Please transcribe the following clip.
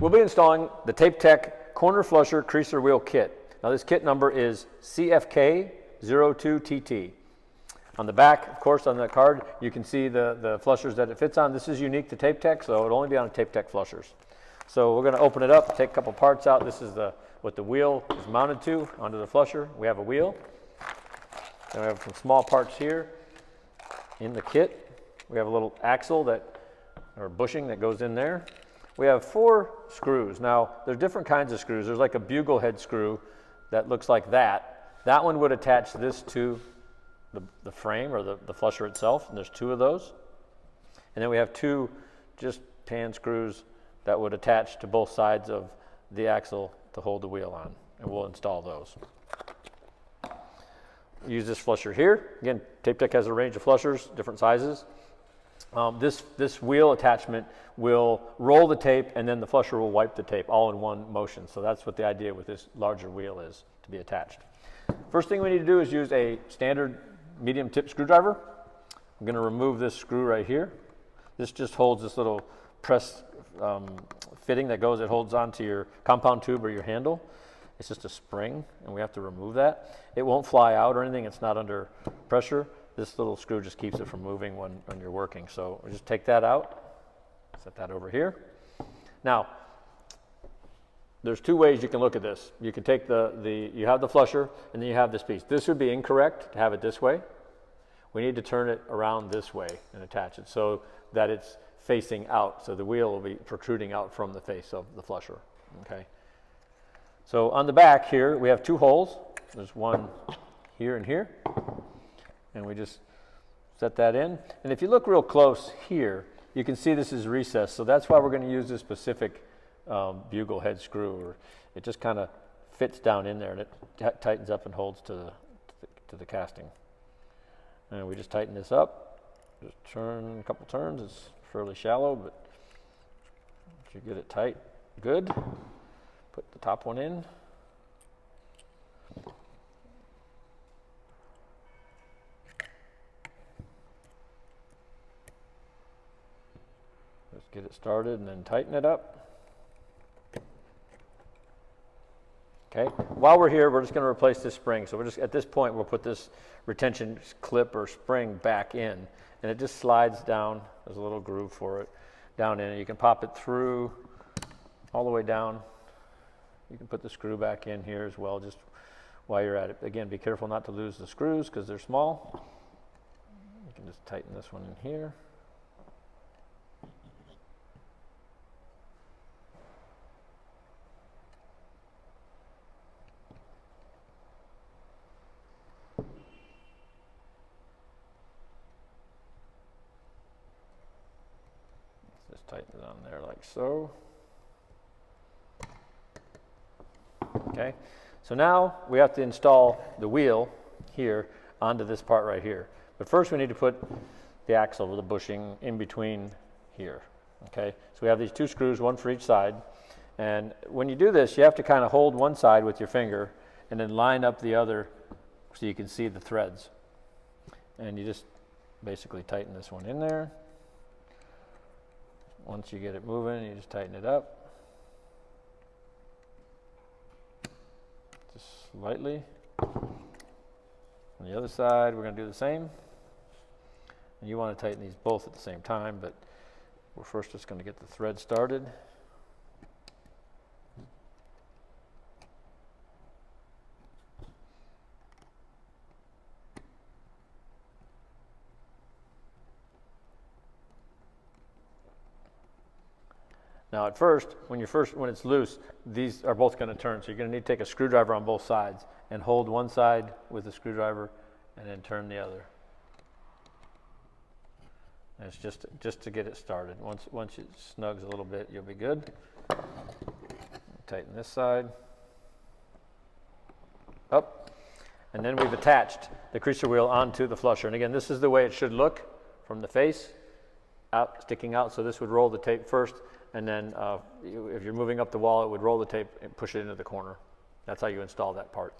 We'll be installing the TapeTech corner flusher creaser wheel kit. Now this kit number is CFK02TT. On the back, of course, on the card, you can see the flushers that it fits on. This is unique to TapeTech, so it'll only be on TapeTech flushers. So we're going to open it up, take a couple parts out. This is what the wheel is mounted to onto the flusher. We have a wheel. Then we have some small parts here in the kit. We have a little axle or bushing that goes in there. We have 4 screws. Now, there's different kinds of screws. There's like a bugle head screw that looks like that. That one would attach this to the frame or the flusher itself, and there's 2 of those. And then we have 2 just pan screws that would attach to both sides of the axle to hold the wheel on, and we'll install those. Use this flusher here. Again, TapeTech has a range of flushers, different sizes. This wheel attachment will roll the tape, and then the flusher will wipe the tape all in one motion. So that's what the idea with this larger wheel is, to be attached. First thing we need to do is use a standard medium tip screwdriver. I'm going to remove this screw right here. This just holds this little press fitting that holds onto your compound tube or your handle. It's just a spring, and we have to remove that. It won't fly out or anything. It's not under pressure. This little screw just keeps it from moving when you're working. So we'll just take that out, set that over here. Now, there's 2 ways you can look at this. You can take you have the flusher, and then you have this piece. This would be incorrect to have it this way. We need to turn it around this way and attach it so that it's facing out. So the wheel will be protruding out from the face of the flusher, okay? So on the back here, we have 2 holes. There's one here and here. And we just set that in. And if you look real close here, you can see this is recessed. So that's why we're going to use this specific bugle head screw. It just kind of fits down in there, and it tightens up and holds to the casting. And we just tighten this up. Just turn a couple turns. It's fairly shallow, but once you get it tight, good. Put the top one in. Just get it started and then tighten it up. Okay, while we're here, we're just going to replace this spring. So at this point, we'll put this retention clip or spring back in, and it just slides down. There's a little groove for it down in it. You can pop it through all the way down. You can put the screw back in here as well, just while you're at it. Again, be careful not to lose the screws because they're small. You can just tighten this one in here. Just tighten it on there like so. Okay, so now we have to install the wheel here onto this part right here. But first we need to put the axle or the bushing in between here. Okay, so we have these 2 screws, 1 for each side. And when you do this, you have to kind of hold one side with your finger and then line up the other so you can see the threads. And you just basically tighten this one in there. Once you get it moving, you just tighten it up. Just slightly. On the other side, we're going to do the same. And you want to tighten these both at the same time, but we're first just going to get the thread started. Now at first, when it's loose, these are both going to turn. So you're going to need to take a screwdriver on both sides and hold one side with the screwdriver and then turn the other. And it's just to get it started. Once it snugs a little bit, you'll be good. Tighten this side up. And then we've attached the creaser wheel onto the flusher. And again, this is the way it should look from the face, out, sticking out. So this would roll the tape first. And then if you're moving up the wall, it would roll the tape and push it into the corner. That's how you install that part.